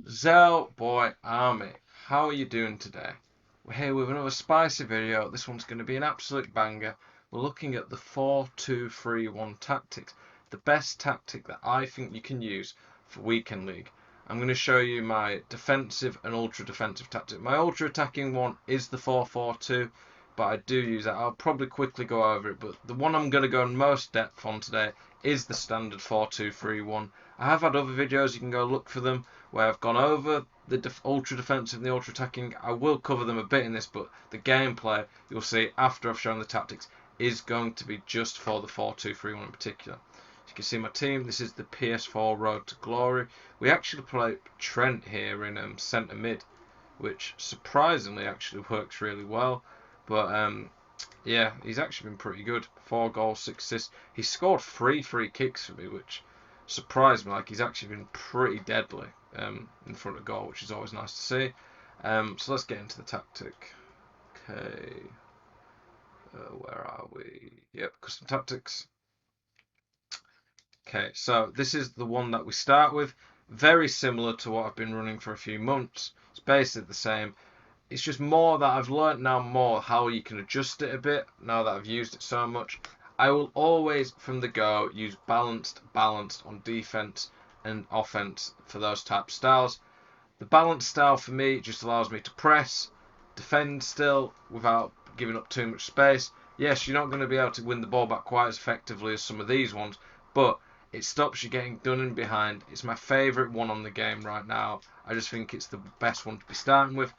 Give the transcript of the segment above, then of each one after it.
Zell Boy Army, how are you doing today? We're here with another spicy video. This one's going to be an absolute banger. We're looking at the 4-2-3-1 tactics, the best tactic that I think you can use for Weekend League. I'm going to show you my defensive and ultra defensive tactic. My ultra attacking one is the 4-4-2, but I do use that. I'll probably quickly go over it, but the one I'm going to go in most depth on today is the standard 4-2-3-1. I have had other videos, you can go look for them, where I've gone over the ultra defensive and the ultra attacking. I will cover them a bit in this, but the gameplay, you'll see after I've shown the tactics, is going to be just for the 4-2-3-1 in particular. As you can see my team, this is the PS4 Road to Glory. We actually play Trent here in centre mid, which surprisingly actually works really well. But yeah, he's actually been pretty good. 4 goals, 6 assists. He scored 3 free kicks for me, which surprised me. Like, he's actually been pretty deadly in front of goal, which is always nice to see. So let's get into the tactic. Okay, where are we? Yep, custom tactics. Okay, so this is the one that we start with. Very similar to what I've been running for a few months. It's basically the same. It's just more that I've learnt now more how you can adjust it a bit now that I've used it so much. I will always from the go use balanced on defense and offense for those type of styles. The balanced style for me just allows me to press, defend still without giving up too much space. Yes, you're not going to be able to win the ball back quite as effectively as some of these ones, but it stops you getting done in behind. It's my favourite one on the game right now. I just think it's the best one to be starting with.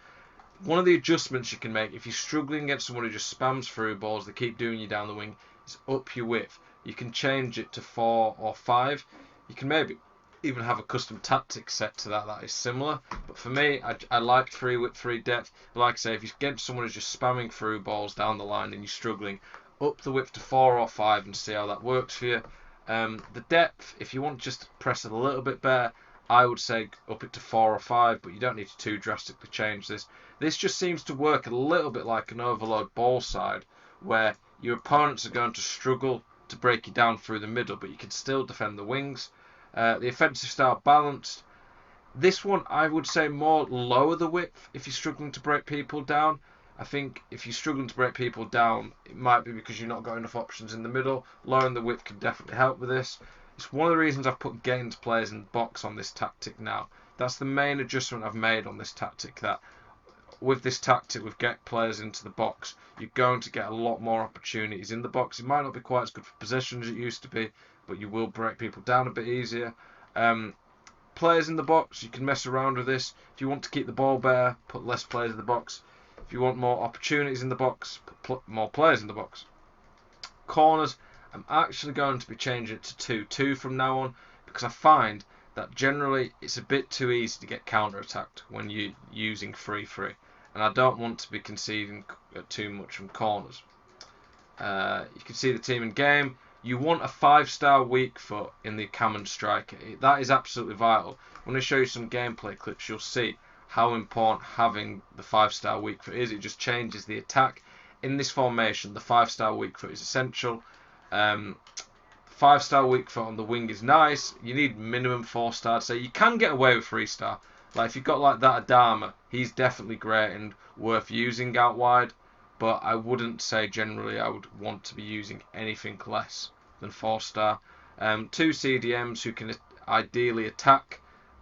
One of the adjustments you can make if you're struggling against someone who just spams through balls, they keep doing you down the wing, is up your width. You can change it to 4 or 5. You can maybe even have a custom tactic set to that is similar. But for me, I like 3 width, 3 depth. But like I say, if you get someone who's just spamming through balls down the line and you're struggling, up the width to 4 or 5 and see how that works for you. The depth, if you want just to press it a little bit better, I would say up it to 4 or 5, but you don't need to too drastically change this. This just seems to work a little bit like an overload ball side, where your opponents are going to struggle to break you down through the middle, but you can still defend the wings. The offensive style balanced. This one, I would say more lower the width if you're struggling to break people down. I think if you're struggling to break people down, it might be because you've not got enough options in the middle. Lowering the width can definitely help with this. It's one of the reasons I've put gained players in the box on this tactic now. That's the main adjustment I've made on this tactic, that with this tactic, with get players into the box, you're going to get a lot more opportunities in the box. It might not be quite as good for possession as it used to be, but you will break people down a bit easier. Players in the box, you can mess around with this. If you want to keep the ball better, put less players in the box. If you want more opportunities in the box, put more players in the box. Corners, I'm actually going to be changing it to 2-2 from now on, because I find that generally it's a bit too easy to get counter-attacked when you're using 3-3, and I don't want to be conceding too much from corners. You can see the team in game. You want a 5-star weak foot in the Cameron striker. That is absolutely vital. When I show you some gameplay clips, you'll see how important having the 5-star weak foot is. It just changes the attack. In this formation, the 5-star weak foot is essential. 5-star weak foot on the wing is nice. You need minimum 4-star. So you can get away with 3-star. Like if you've got like that Adama, he's definitely great and worth using out wide. But I wouldn't say generally I would want to be using anything less than 4-star. 2 CDMs who can ideally attack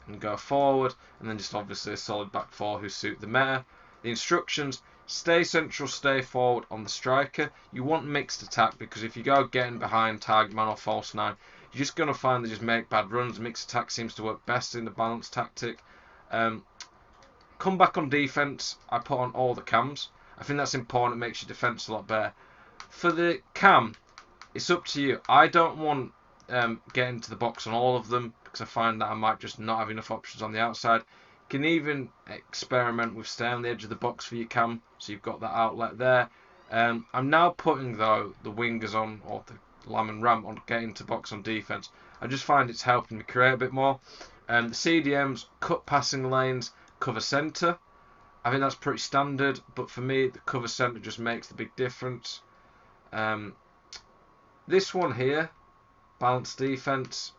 and go forward, and then just obviously a solid back 4 who suit the meta. The instructions: stay central, stay forward on the striker. You want mixed attack, because if you go getting behind target man or false 9, you're just going to find they just make bad runs. Mixed attack seems to work best in the balanced tactic. Come back on defense, I put on all the cams. I think that's important. It makes your defense a lot better. For the cam, it's up to you. I don't want getting to the box on all of them, because I find that I might just not have enough options on the outside. You can even experiment with staying on the edge of the box for your cam, so you've got that outlet there. I'm now putting though the wingers on, or the Lam and Ram on, getting to box on defense. I just find it's helping me create a bit more. The CDMs, cut passing lanes, cover centre. I think that's pretty standard, but for me, the cover centre just makes the big difference. This one here, balanced defense,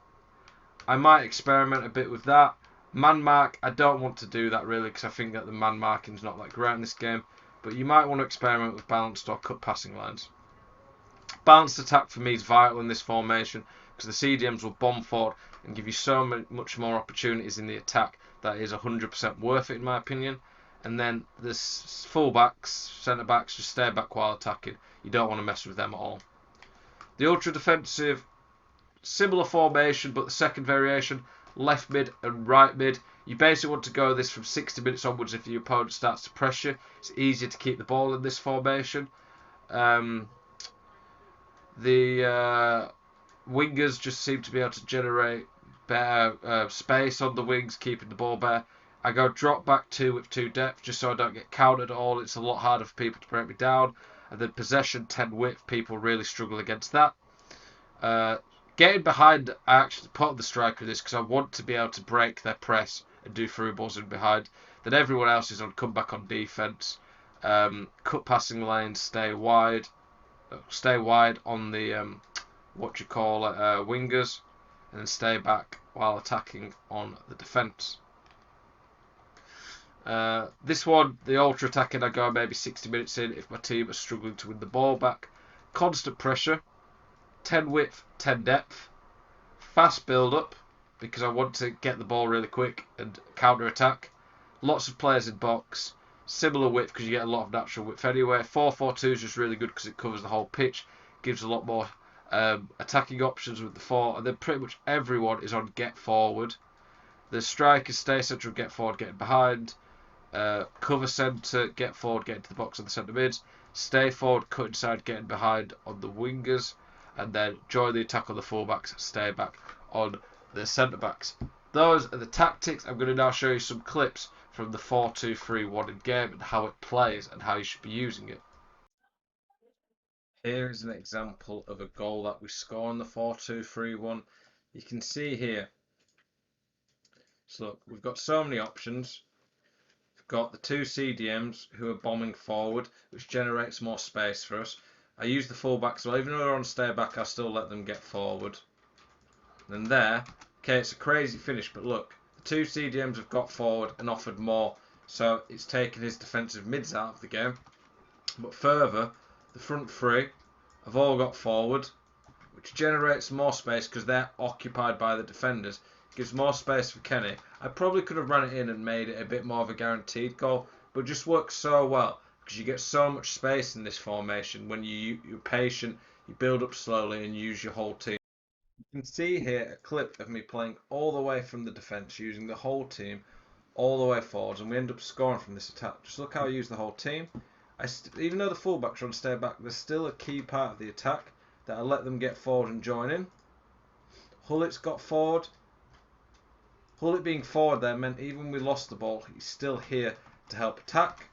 I might experiment a bit with that. Man mark, I don't want to do that really because I think that the man marking is not that great in this game. But you might want to experiment with balanced or cut passing lines. Balanced attack for me is vital in this formation because the CDMs will bomb forward and give you so much more opportunities in the attack that is 100% worth it in my opinion. And then the fullbacks, centre backs, just stay back while attacking. You don't want to mess with them at all. The ultra defensive, similar formation, but the second variation, left mid and right mid. You basically want to go this from 60 minutes onwards if your opponent starts to pressure. It's easier to keep the ball in this formation. The wingers just seem to be able to generate better space on the wings, keeping the ball better. I go drop back 2 with 2 depth just so I don't get countered at all. It's a lot harder for people to break me down. And then possession 10 width, people really struggle against that. Getting behind, I actually put the striker this because I want to be able to break their press and do through balls in behind. Then everyone else is on comeback on defence. Cut passing lanes, stay wide on the wingers, and then stay back while attacking on the defence. This one, the ultra attacking, I go maybe 60 minutes in if my team are struggling to win the ball back. Constant pressure, 10 width, 10 depth, fast build up because I want to get the ball really quick and counter attack. Lots of players in box, similar width because you get a lot of natural width anyway. 4-4-2 is just really good because it covers the whole pitch, gives a lot more attacking options with the 4, and then pretty much everyone is on get forward. The strikers stay central, get forward, getting behind. Cover centre, get forward, get into the box on the centre mids. Stay forward, cut inside, getting behind on the wingers. And then join the attack on the fullbacks, stay back on the centre backs. Those are the tactics. I'm going to now show you some clips from the 4-2-3-1 in game and how it plays and how you should be using it. Here is an example of a goal that we score in the 4-2-3-1. You can see here. So look, we've got so many options. We've got the 2 CDMs who are bombing forward, which generates more space for us. I use the fullbacks, well, even though they're on stay back, I still let them get forward. And there, okay, it's a crazy finish, but look, the 2 CDMs have got forward and offered more, so it's taken his defensive mids out of the game. But further, the front 3 have all got forward, which generates more space because they're occupied by the defenders. It gives more space for Kenny. I probably could have run it in and made it a bit more of a guaranteed goal, but it just works so well because you get so much space in this formation when you're patient, you build up slowly and use your whole team. You can see here a clip of me playing all the way from the defence, using the whole team all the way forwards, and we end up scoring from this attack. Just look how I use the whole team. Even though the fullbacks are on stay back, there's still a key part of the attack that I let them get forward and join in. Hullet's got forward. Hullet being forward there meant even when we lost the ball, he's still here to help attack.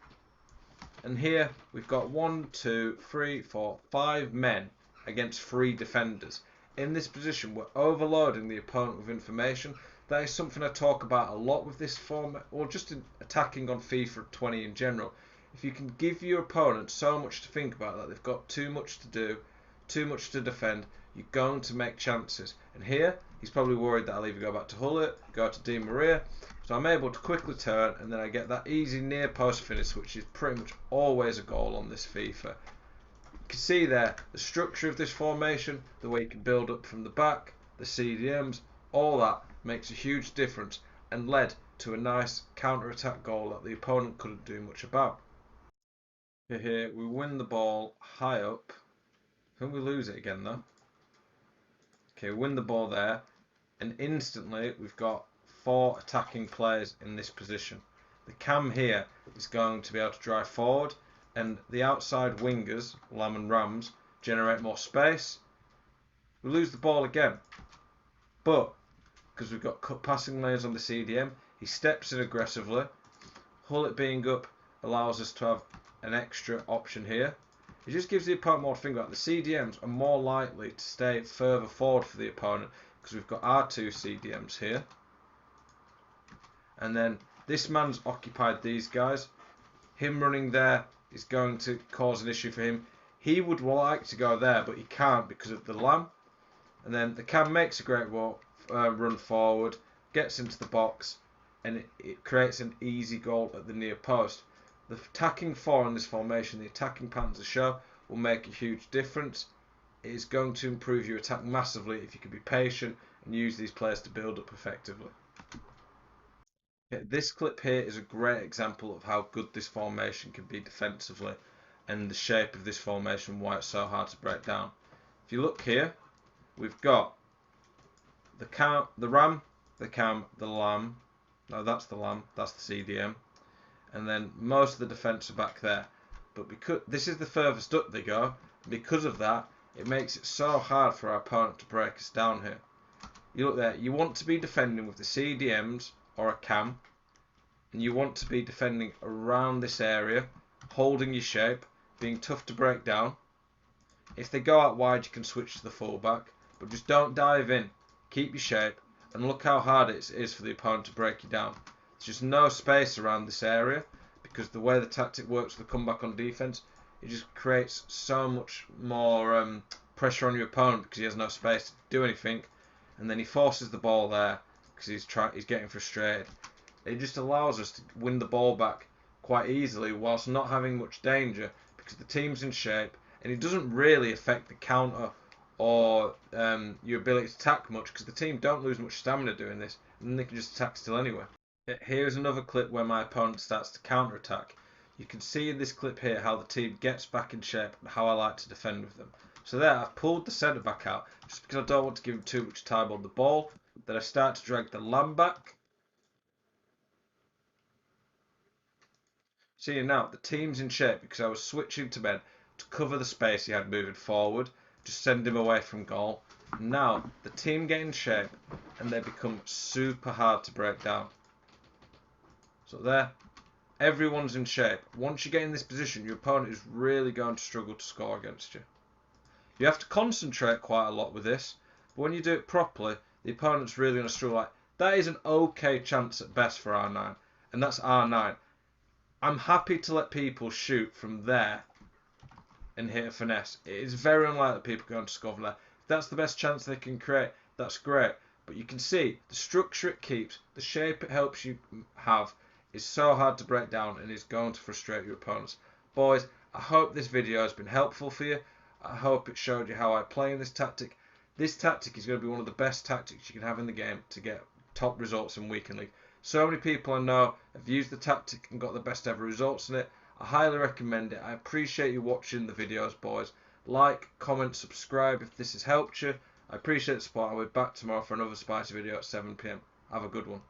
And here we've got 1, 2, 3, 4, 5 men against 3 defenders. In this position, we're overloading the opponent with information. That is something I talk about a lot with this format, or just in attacking on FIFA 20 in general. If you can give your opponent so much to think about that they've got too much to do, too much to defend, you're going to make chances. And here, he's probably worried that I'll either go back to Hullet, go to Di Maria. So I'm able to quickly turn, and then I get that easy near post finish, which is pretty much always a goal on this FIFA. You can see there the structure of this formation, the way you can build up from the back, the CDMs, all that makes a huge difference and led to a nice counter-attack goal that the opponent couldn't do much about. Here we win the ball high up. I think we lose it again though. Okay, win the ball there, and instantly we've got 4 attacking players in this position. The cam here is going to be able to drive forward, and the outside wingers, Lam and Rams, generate more space. We lose the ball again, but because we've got cut passing lanes on the CDM, he steps in aggressively. Hullet being up allows us to have an extra option here. It just gives the opponent more to think about. The CDMs are more likely to stay further forward for the opponent because we've got our 2 CDMs here. And then this man's occupied these guys. Him running there is going to cause an issue for him. He would like to go there, but he can't because of the Lamb. And then the Cam makes a great run forward, gets into the box, and it creates an easy goal at the near post. The attacking four in this formation, the attacking patterns to show, will make a huge difference. It is going to improve your attack massively if you can be patient and use these players to build up effectively. This clip here is a great example of how good this formation can be defensively and the shape of this formation, why it's so hard to break down. If you look here, we've got the ram, the cam, the lamb. No, that's the lamb, that's the CDM. And then most of the defence are back there. But because this is the furthest up they go, because of that, it makes it so hard for our opponent to break us down here. You look there, you want to be defending with the CDMs or a cam, and you want to be defending around this area, holding your shape, being tough to break down. If they go out wide, you can switch to the fullback, but just don't dive in. Keep your shape, and look how hard it is for the opponent to break you down. There's just no space around this area, because the way the tactic works with the comeback on defence, it just creates so much more pressure on your opponent because he has no space to do anything, and then he forces the ball there because he's getting frustrated. It just allows us to win the ball back quite easily whilst not having much danger because the team's in shape, and it doesn't really affect the counter or your ability to attack much because the team don't lose much stamina doing this, and then they can just attack still anyway. Here's another clip where my opponent starts to counter attack. You can see in this clip here how the team gets back in shape and how I like to defend with them. So there, I've pulled the centre back out just because I don't want to give him too much time on the ball. Then I start to drag the lamb back. See now, the team's in shape because I was switching to men to cover the space he had moving forward, just send him away from goal. Now, the team get in shape and they become super hard to break down. So there, everyone's in shape. Once you get in this position, your opponent is really going to struggle to score against you. You have to concentrate quite a lot with this, but when you do it properly, the opponent's really going to struggle. Like, that is an okay chance at best for R9, and that's R9. I'm happy to let people shoot from there and hit a finesse. It is very unlikely that people are going to score from there. If that's the best chance they can create, that's great. But you can see the structure it keeps, the shape it helps you have, is so hard to break down and is going to frustrate your opponents. Boys, I hope this video has been helpful for you. I hope it showed you how I play in this tactic. This tactic is going to be one of the best tactics you can have in the game to get top results in Weekend League. So many people I know have used the tactic and got the best ever results in it. I highly recommend it. I appreciate you watching the videos, boys. Like, comment, subscribe if this has helped you. I appreciate the support. I'll be back tomorrow for another spicy video at 7 PM. Have a good one.